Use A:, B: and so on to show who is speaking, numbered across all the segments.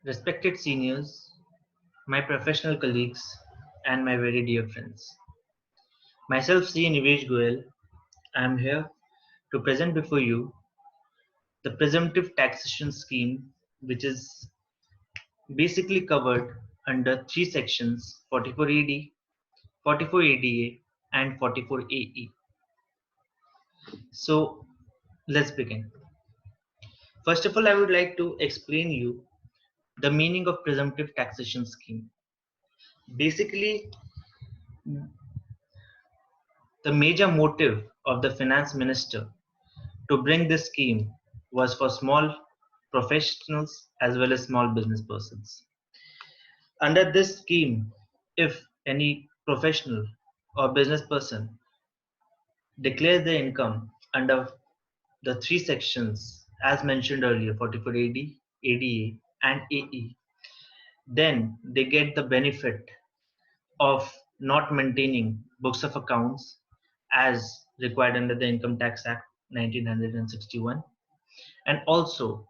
A: Respected seniors, my professional colleagues, and my very dear friends. Myself, C. Nivesh Goel, I am here to present before you the presumptive taxation scheme, which is basically covered under three sections 44 AD, 44 ADA, and 44 AE. So, let's begin. First of all, I would like to explain you the meaning of presumptive taxation scheme. Basically, the major motive of the finance minister to bring this scheme was for small professionals as well as small business persons. Under this scheme, if any professional or business person declares their income under the three sections as mentioned earlier 44 AD, ADA, and AE, then they get the benefit of not maintaining books of accounts as required under the Income Tax Act 1961, and also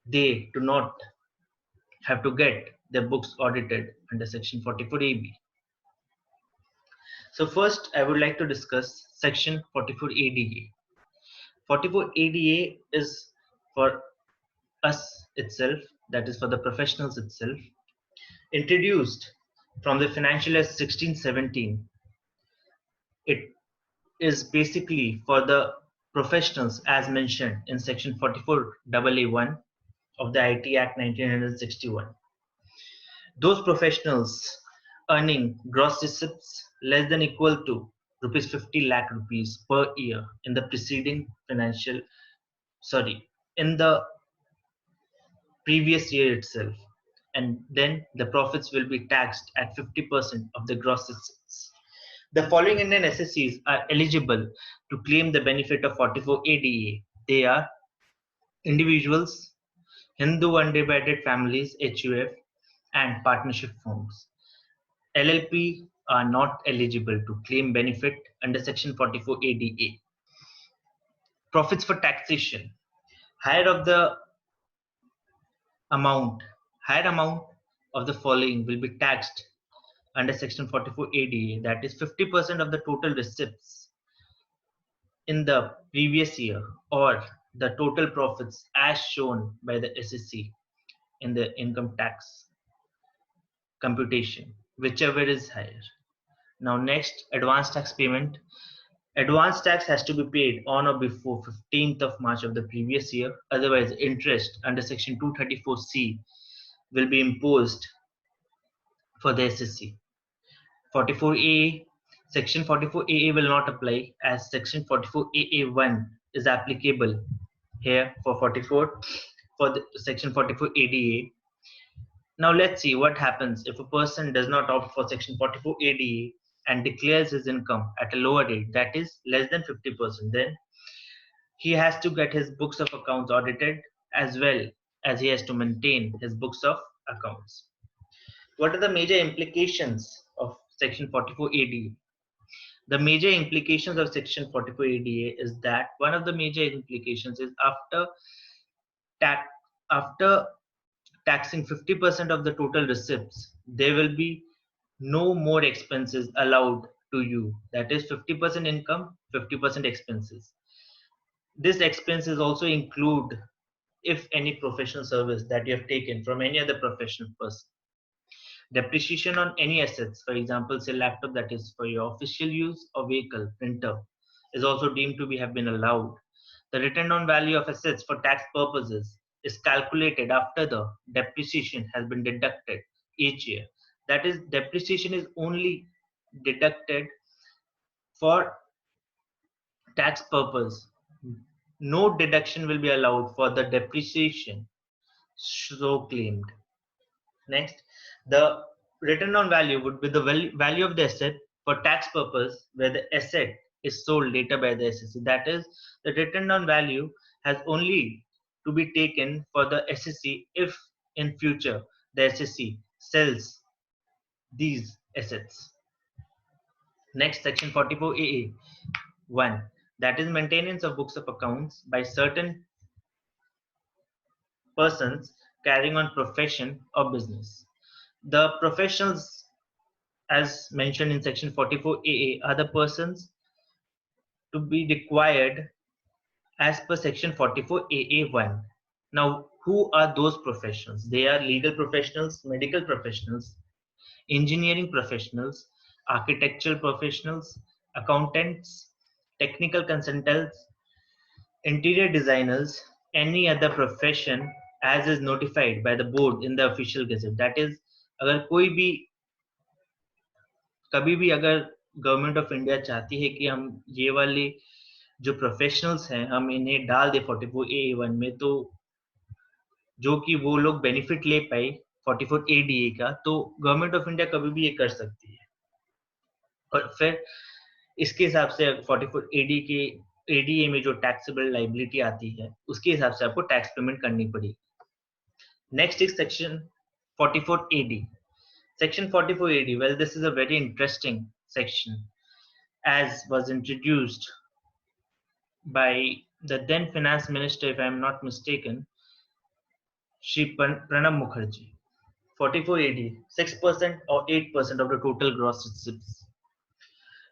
A: they do not have to get their books audited under Section 44 AB. So first, I would like to discuss Section 44 ADA. 44 ADA is for us itself, that is for the professionals itself, introduced from the financial year 1617. It is basically for the professionals as mentioned in Section 44 AA1 of the IT Act 1961. Those professionals earning gross receipts less than equal to rupees 50 lakh rupees per year in the preceding financial, sorry, in the previous year itself, and then the profits will be taxed at 50% of the gross receipts. The following Indian SSCs are eligible to claim the benefit of 44 ADA. They are individuals, Hindu undivided families HUF, and partnership firms. LLP are not eligible to claim benefit under Section 44 ADA. Profits for taxation. Higher of the amount, higher amount of the following will be taxed under Section 44 ADA, that is 50% of the total receipts in the previous year or the total profits as shown by the SSC in the income tax computation, whichever is higher. Now next, advance tax payment. Advance tax has to be paid on or before 15th of March of the previous year. Otherwise, interest under Section 234C will be imposed for the SSC. 44A, Section 44AA will not apply as Section 44AA1 is applicable here for 44 for the Section 44 ADA. Now let's see what happens if a person does not opt for Section 44 ADA and declares his income at a lower rate, that is less than 50%. Then he has to get his books of accounts audited as well as he has to maintain his books of accounts. What are the major implications of Section 44 ADA? The major implications of Section 44 ADA is that one of the major implications is tax after taxing 50% of the total receipts, there will be no more expenses allowed to you. That is 50% income, 50% expenses. This expenses also include if any professional service that you have taken from any other professional person. Depreciation on any assets, for example, say laptop that is for your official use or vehicle, printer, is also deemed to be have been allowed. The return on value of assets for tax purposes is calculated after the depreciation has been deducted each year. That is, depreciation is only deducted for tax purpose. No deduction will be allowed for the depreciation so claimed. Next, the return on value would be the value of the asset for tax purpose where the asset is sold later by the SSC. That is, the return on value has only to be taken for the SSC if in future the SSC sells these assets. Next, Section 44 AA 1, that is maintenance of books of accounts by certain persons carrying on profession or business. The professionals, as mentioned in section 44AA, are the persons to be required as per section 44AA1. Now, who are those professionals? They are legal professionals, medical professionals, engineering professionals, architectural professionals, accountants, technical consultants, interior designers, any other profession as is notified by the board in the official gazette. That is, अगर कोई भी कभी भी अगर government of India चाहती है कि हम ये वाले जो प्रोफेशनल्स हैं हम इन्हें डाल दे 44A1 में, तो जो कि वो लोग बेनिफिट ले पाए 44ADA का, तो गवर्नमेंट ऑफ इंडिया कभी भी ये कर सकती है। और फिर इसके हिसाब से 44AD के ADA में जो टैक्सेबल लाइबिलिटी आती है उसके हिसाब से आपको टैक्स पेमेंट करनी पड़ेगी। Next is section 44AD. Section 44AD, well, this is a very interesting section as was introduced by the then finance minister, if I am not mistaken, Shri Pranab Mukherjee. 44AD, 6% or 8% of the total gross receipts.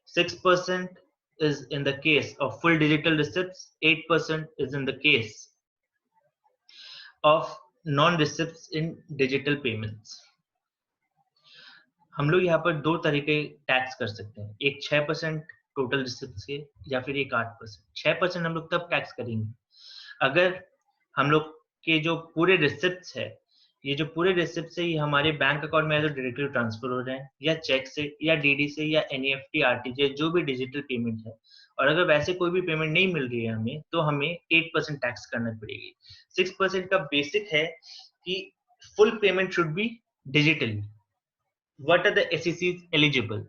A: 6% is in the case of full digital receipts, 8% is in the case of non-receipts in digital payments. हम लोग यहाँ पर दो तरीके tax कर सकते हैं, एक 6% टोटल रिसिप्ट से या फिर एक 8%। 6% हम लोग तब टैक्स करेंगे अगर हम लोग के जो पूरे रिसिप्ट है, ये जो पूरे रिसिप्ट है ये हमारे बैंक अकाउंट में डायरेक्टली ट्रांसफर हो रहे हैं, या चेक से या डीडी से या एनईएफटी आरटीजीएस जो भी डिजिटल पेमेंट है, और अगर वैसे कोई भी पेमेंट नहीं मिल रही है हमें, तो हमें 8% टैक्स करना पड़ेगी। 6% का बेसिक है कि full payment should be digitally. What are the SECs eligible?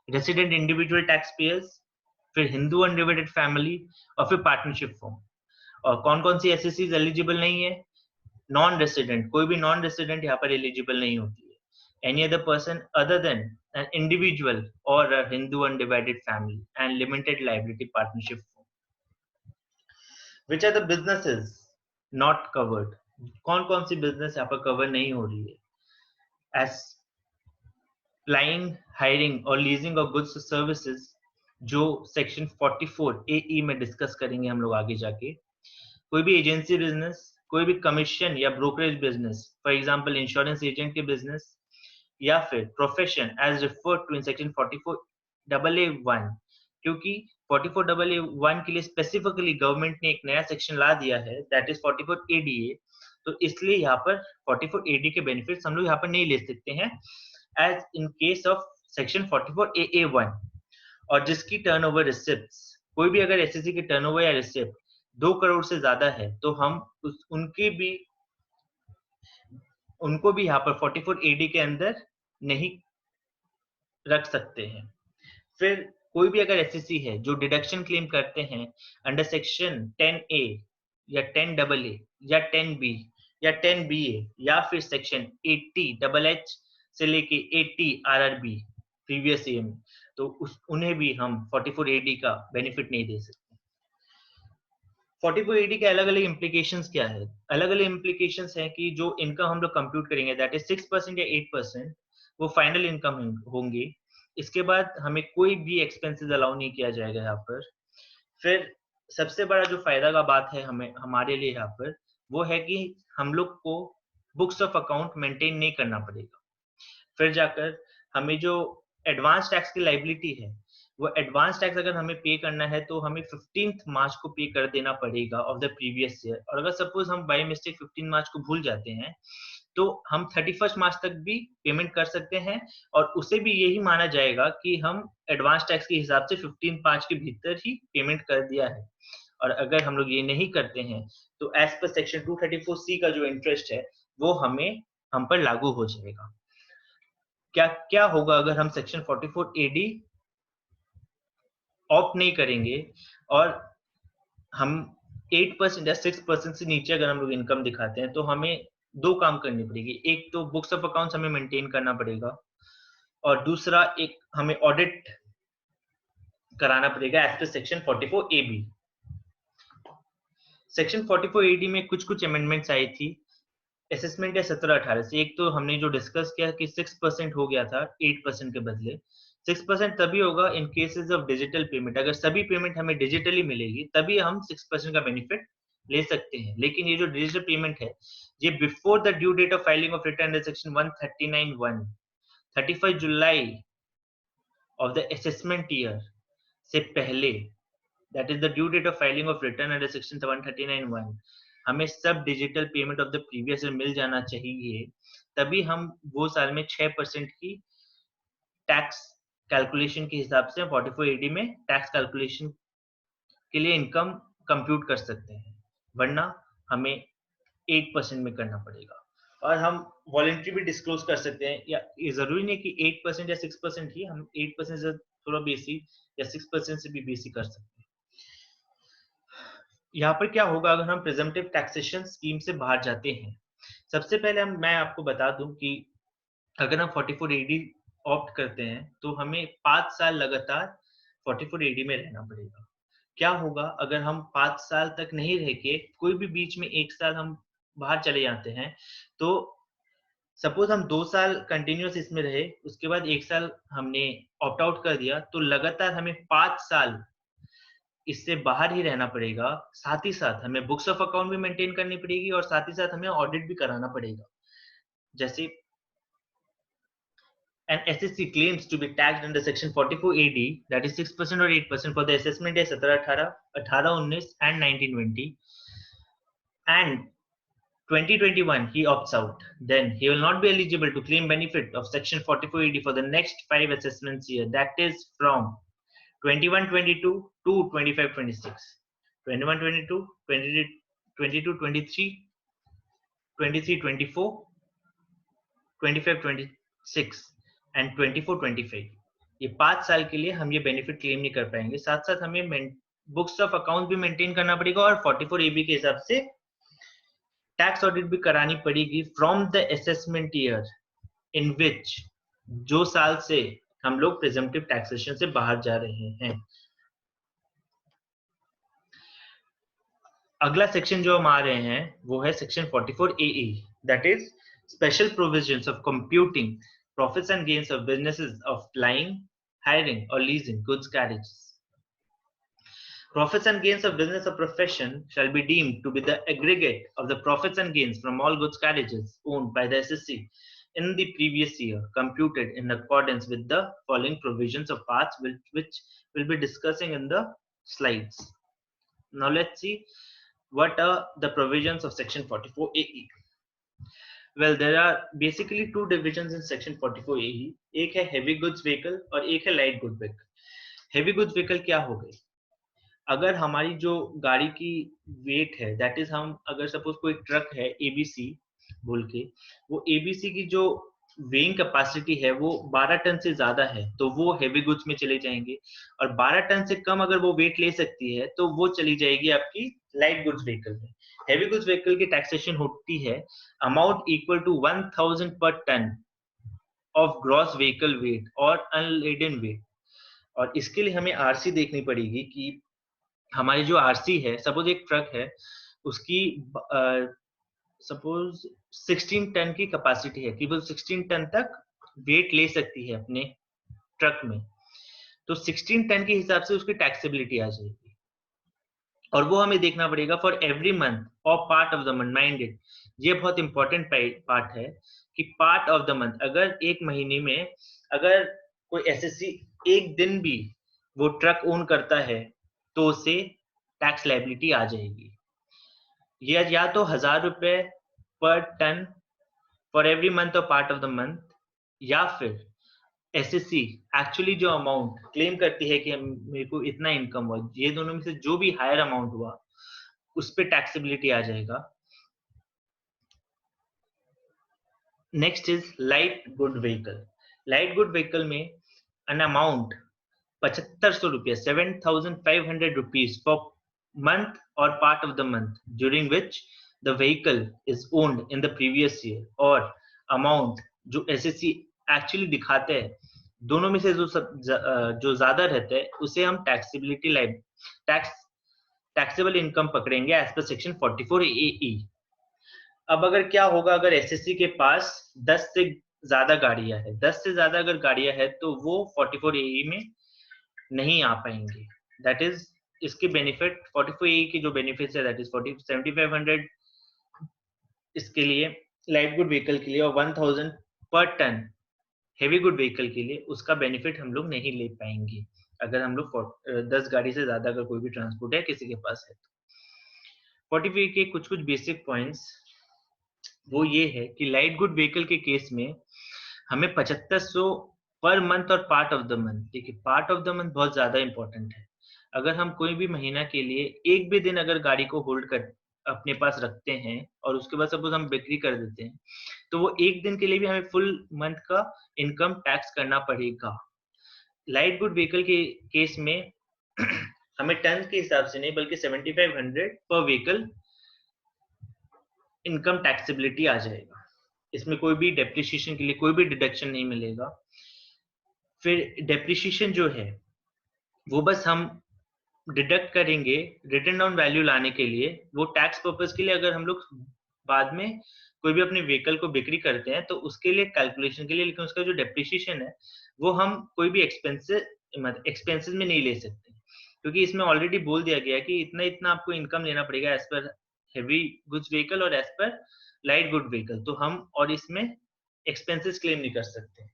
A: Resident individual taxpayers, फिर हिंदू अनडिवाइडेड फैमिली और फिर पार्टनरशिप फॉर्म। और कौन कौन सी SECs एलिजिबल नहीं है? नॉन रेसिडेंट, कोई भी नॉन रेसिडेंट यहाँ पर एलिजिबल नहीं होती है। Any other person other than an individual और Hindu undivided family and limited liability partnership firm. Which are the businesses not covered? कौन कौन सी बिजनेस यहाँ पर कवर नहीं हो रही है? As Flying, hiring और लीजिंग ऑफ गुड्स सर्विसेज, जो सेक्शन 44AE में डिस्कस करेंगे हम लोग आगे जाके। कोई भी एजेंसी बिजनेस, कोई भी कमीशन या brokerage business, for example insurance agent के बिजनेस, या फिर profession as referred to in section 44AA1, क्योंकि 44AA1 के लिए स्पेसिफिकली गवर्नमेंट ने एक नया सेक्शन ला दिया है, दैट इज 44ADA। तो इसलिए यहाँ पर 44AD के बेनिफिट्स हम लोग यहाँ पर नहीं ले सकते हैं as in case of section 44AA1। और जिसकी टर्नओवर रिसिप्ट्स, कोई भी अगर एसएससी की टर्नओवर या रिसिप्ट 2 करोड़ से ज्यादा है, तो हम उनको भी यहाँ पर 44AD के अंदर नहीं रख सकते हैं। फिर कोई भी अगर एसएससी है जो डिडक्शन क्लेम करते हैं अंडर सेक्शन 10A या 10AA या 10B या 10BA या फिर सेक्शन 80HH से लेके 80 RRB प्रीवियस ईयर में, तो उन्हें भी हम 44AD का बेनिफिट नहीं दे सकते। 44AD के अलग अलग इम्प्लीकेशंस क्या है? अलग अलग इम्प्लीकेशंस है कि जो इनकम हम लोग कंप्यूट करेंगे दैट इज 6% या 8%, वो फाइनल इनकम होंगे। इसके बाद हमें कोई भी एक्सपेंसेस अलाउ नहीं किया जाएगा यहाँ पर। फिर सबसे बड़ा जो फायदा का बात है हमारे लिए यहाँ पर, वो है कि हम लोग को बुक्स ऑफ अकाउंट मेंटेन नहीं करना पड़ेगा। फिर जाकर हमें जो एडवांस टैक्स की लाइबिलिटी है, वो एडवांस टैक्स अगर हमें पे करना है तो हमें 15 मार्च को पे कर देना पड़ेगा ऑफ द प्रीवियस ईयर। और अगर सपोज हम बाय मिस्टेक 15 मार्च को भूल जाते हैं, तो हम 31 मार्च तक भी पेमेंट कर सकते हैं, और उसे भी यही माना जाएगा कि हम एडवांस टैक्स के हिसाब से 15 मार्च के भीतर ही पेमेंट कर दिया है। और अगर हम लोग ये नहीं करते हैं, तो एज पर सेक्शन 234C का जो इंटरेस्ट है वो हम पर लागू हो जाएगा। क्या होगा अगर हम सेक्शन 44AD ऑप्ट नहीं करेंगे और हम 8% या 6% से नीचे अगर हम लोग इनकम दिखाते हैं, तो हमें 2 काम करनी पड़ेगी। एक तो बुक्स ऑफ अकाउंट्स हमें मेंटेन करना पड़ेगा, और दूसरा एक हमें ऑडिट कराना पड़ेगा एज पर सेक्शन 44AB। सेक्शन 44AD में कुछ अमेंडमेंट्स आई थी असेसमेंट है 17-18 से। एक तो हमने जो डिस्कस किया कि 6% हो गया था 8% के बदले। 6% तभी होगा इन केसेस ऑफ डिजिटल पेमेंट, अगर सभी पेमेंट हमें डिजिटली मिलेगी तभी हम 6% का बेनिफिट ले सकते हैं। लेकिन ये जो डिजिटल पेमेंट है ये before the due date of filing of return under section 139(1), 31 July of the assessment year से पहले, that is the due date of filing of return under section 139(1), हमें सब digital payment of the previous year मिल जाना चाहिए, तभी हम वो साल में 6% की टैक्स कैलकुलेशन के हिसाब से 44AD में टैक्स कैलकुलेशन के लिए इनकम कंप्यूट कर सकते हैं, वरना हमें 8% में करना पड़ेगा। और हम वॉलंटरी भी डिस्क्लोज कर सकते हैं, या ये जरूरी नहीं कि 8% या 6% ही, हम 8% से थोड़ा बेसी या 6% से भी बेसी कर सकते हैं। यहाँ पर क्या होगा अगर हम प्रिजम्पटिव टैक्सेशन स्कीम से बाहर जाते हैं? सबसे पहले मैं आपको बता दूं कि अगर हम 44AD ऑप्ट करते हैं तो हमें 5 साल लगातार 44AD में रहना पड़ेगा। क्या होगा अगर हम 5 साल तक नहीं रह के कोई भी बीच में 1 साल हम बाहर चले जाते हैं, तो सपोज हम 2 साल कंटिन्यूअस इसमें रहे, उसके बाद 1 साल हमने ऑप्ट आउट कर दिया, तो लगातार हमें 5 साल इससे बाहर ही रहना पड़ेगा। साथ ही साथ हमें बुक्स ऑफ अकाउंट भी मेंटेन करनी पड़ेगी और साथ ही साथ हमें ऑडिट भी कराना पड़ेगा। जैसे an SSC claims to be taxed under section 44AD, that is 6% or 8% for the assessment year 17-18, 18-19 and 19-20, and 2021 he opts out, then he will not be eligible to claim benefit of section 44AD for the next 5 assessments year, that is from 21-22 to 25-26, 21-22, 22-23, 23-24, 25-26 and 24-25, ये 5 साल के लिए हम ये benefit claim नहीं कर पाएंगे। साथ साथ हमें बुक्स ऑफ अकाउंट भी मेंटेन करना पड़ेगा और 44AB के हिसाब से टैक्स ऑडिट भी करानी पड़ेगी from the assessment year in which, जो साल से हम लोग प्रिजम्पटिव टैक्सेशन से बाहर जा रहे हैं। अगला सेक्शन जो हम आ रहे हैं वो है section 44AE, that is special provisions of computing profits and gains of businesses of flying, hiring or leasing goods carriages. Profits and gains of business or profession shall be deemed to be the aggregate of the profits and gains from all goods carriages owned by the SSC in the previous year, computed in accordance with the following provisions of parts, which we'll be discussing in the slides. Now let's see what are the provisions of section 44AE. Well, there are basically two divisions in section 44AE. एक है heavy goods vehicle और एक है light goods vehicle. Heavy goods vehicle क्या हो गई? अगर हमारी जो गाड़ी की वेट है, दैट इज हम अगर सपोज कोई ट्रक है ABC बोल के, वो ABC की जो वेइंग कैपेसिटी है वो 12 टन से ज्यादा है, तो वो हेवी गुड्स में चले जाएंगे, और 12 टन से कम अगर वो वेट ले सकती है तो वो चली जाएगी आपकी लाइट गुड्स व्हीकल में। हेवी गुड्स व्हीकल की टैक्सेशन होती है amount equal to 1000 per ton of gross vehicle weight और अनलेडन वेट। और इसके लिए हमें आरसी देखनी पड़ेगी कि हमारी जो आरसी है, सपोज एक ट्रक है, उसकी सपोज 16 टन की कैपेसिटी है, केवल 16 टन तक वेट ले सकती है अपने ट्रक में, तो 16 टन के हिसाब से उसकी टैक्सेबिलिटी आ जाएगी। और वो हमें देखना पड़ेगा फॉर एवरी मंथ और part of the month. Minded, ये बहुत इंपॉर्टेंट पार्ट है कि पार्ट ऑफ द मंथ, अगर एक महीने में अगर कोई एसएससी एक दिन भी वो ट्रक ओन करता है तो उसे टैक्स लायबिलिटी आ जाएगी। ये या तो 1000 रुपए पर टन फॉर एवरी मंथ और पार्ट ऑफ द मंथ, या फिर एसएससी एक्चुअली जो अमाउंट क्लेम करती है कि मेरे को इतना इनकम हुआ, ये दोनों में से जो भी हायर अमाउंट हुआ उस पे टैक्सेबिलिटी आ जाएगा। Next is light good vehicle. Light good vehicle में एन अमाउंट 7500 रुपया 7500 rupees for month or part of the month during which the vehicle is owned in the previous year, और amount जो SSC actually दिखाते हैं दोनों में से जो ज्यादा रहता है उसे हम टैक्सेबिलिटी टैक्सेबल इनकम पकड़ेंगे एज पर सेक्शन 44AE। अब अगर क्या होगा, अगर एसएससी के पास 10 से ज्यादा गाड़ियां है, 10 से ज्यादा अगर गाड़ियां है तो वो 44 AE में नहीं आ पाएंगे। दैट इज इसके बेनिफिट 44 AE की जो बेनिफिट है दैट इज 7500 इसके लिए लाइट गुड व्हीकल के लिए, और 1000 per ton heavy good vehicle के लिए, उसका बेनिफिट हम लोग नहीं ले पाएंगे अगर हम लोग 10 गाड़ी से ज्यादा अगर कोई भी ट्रांसपोर्ट है किसी के पास है तो। 45 के कुछ कुछ बेसिक पॉइंट्स वो ये है कि लाइट गुड व्हीकल के केस में हमें 7500 पर मंथ और पार्ट ऑफ द मंथ, देखिए पार्ट ऑफ द मंथ बहुत ज्यादा इंपॉर्टेंट है। अगर हम कोई भी महीना के लिए एक भी दिन अगर गाड़ी को होल्ड कर अपने पास रखते हैं और उसके बाद सपोज हम बिक्री कर देते हैं, तो वो एक दिन के लिए भी हमें फुल मंथ का इनकम टैक्स करना पड़ेगा। लाइट गुड व्हीकल के केस में हमें टन के हिसाब से नहीं बल्कि 7500 पर व्हीकल इनकम टैक्सेबिलिटी आ जाएगा। इसमें कोई भी डेप्रिसिएशन के लिए कोई भी डिडक्शन नहीं मिलेगा। फिर डेप्रिसिएशन जो है वो बस हम डिडक्ट करेंगे रिटर्न डाउन वैल्यू लाने के लिए, वो टैक्स पर्पस के लिए। अगर हम लोग बाद में कोई भी अपने व्हीकल को बिक्री करते हैं तो उसके लिए कैलकुलेशन के लिए, लेकिन उसका जो डेप्रिसिएशन है वो हम कोई भी एक्सपेंसेस में नहीं ले सकते, क्योंकि इसमें ऑलरेडी बोल दिया गया है कि इतना इतना आपको इनकम लेना पड़ेगा as per heavy goods vehicle और as per light good vehicle, तो हम और इसमें एक्सपेंसेस क्लेम नहीं कर सकते।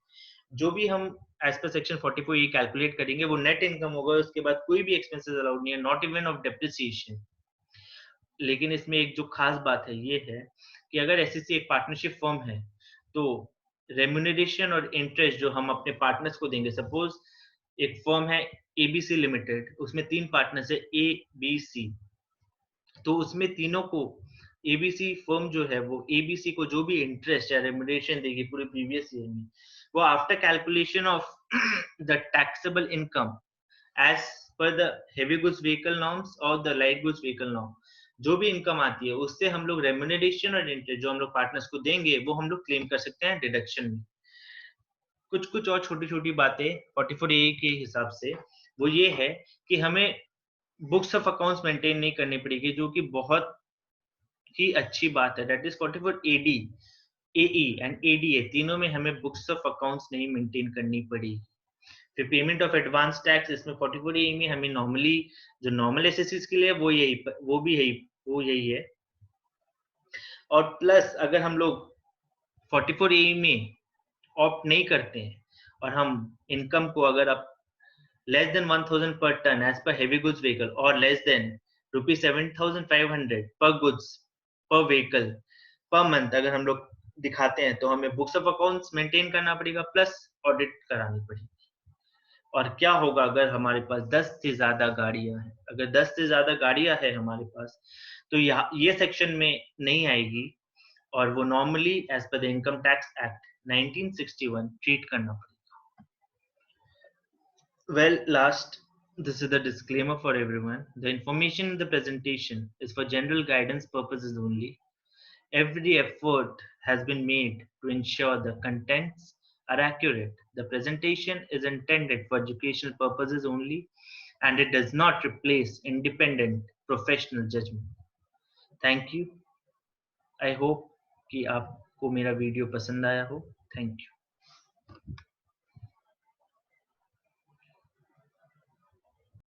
A: जो भी हम एज पर सेक्शन 44 ये कैलकुलेट करेंगे वो नेट इनकम होगा, उसके बाद कोई भी एक्सपेंसेस अलाउड नहीं है, नॉट इवन ऑफ डेप्रिसिएशन। लेकिन इसमें एक जो खास बात है ये है कि अगर एसएससी एक पार्टनरशिप फर्म है तो रेम्यूनरेशन और इंटरेस्ट जो हम अपने पार्टनर्स को देंगे, सपोज एक फर्म है एबीसी लिमिटेड, उसमें 3 पार्टनर्स है ए बी सी, तो उसमें तीनों को एबीसी फर्म जो है वो एबीसी को जो भी इंटरेस्ट या रेम्यूनरेशन देगी पूरे प्रीवियस ईयर में, वो after calculation of the taxable income as per the heavy goods vehicle norms और the light goods vehicle norm, जो भी इनकम आती है उससे हम लोग रेम्यूनरेशन और इंटरेस्ट जो हम लोग पार्टनर्स को देंगे वो हम लोग क्लेम कर सकते हैं डिडक्शन में। कुछ कुछ और छोटी छोटी बातें 44 ए के हिसाब से वो ये है कि हमें बुक्स ऑफ अकाउंट्स मेंटेन नहीं करनी पड़ेगी, जो कि बहुत ही अच्छी बात है। That is 44 AD, AE and ADA तीनों में हमें बुक्स ऑफ अकाउंट्स नहीं मेंटेन करनी पड़ेगी। फिर पेमेंट ऑफ एडवांस टैक्स, इसमें 44 ए में हमें नॉर्मली जो नॉर्मल एसएससीज के लिए वो यही है। और प्लस अगर हम लोग 44 ए में ऑप्ट नहीं करते हैं और हम इनकम को अगर आप less than 1000 per ton as per heavy goods vehicle और लेस देन ₹7,500 पर गुड्स पर व्हीकल पर मंथ अगर हम लोग दिखाते हैं तो हमें बुक्स ऑफ अकाउंट्स मेंटेन करना पड़ेगा प्लस ऑडिट करानी पड़ेगी। और क्या होगा अगर हमारे पास 10 से ज्यादा गाड़ियां हैं, अगर 10 से ज्यादा गाड़ियां हैं हमारे पास तो ये सेक्शन में नहीं आएगी और वो normally as per the income tax act 1961 treat करना पड़ेगा। Well, last, this is the disclaimer for everyone. The information in the presentation is for general guidance purposes only. Every effort has been made to ensure the contents are accurate. The presentation is intended for educational purposes only and it does not replace independent professional judgment. Thank you. I hope कि आपको मेरा video पसंद आया हो. Thank you.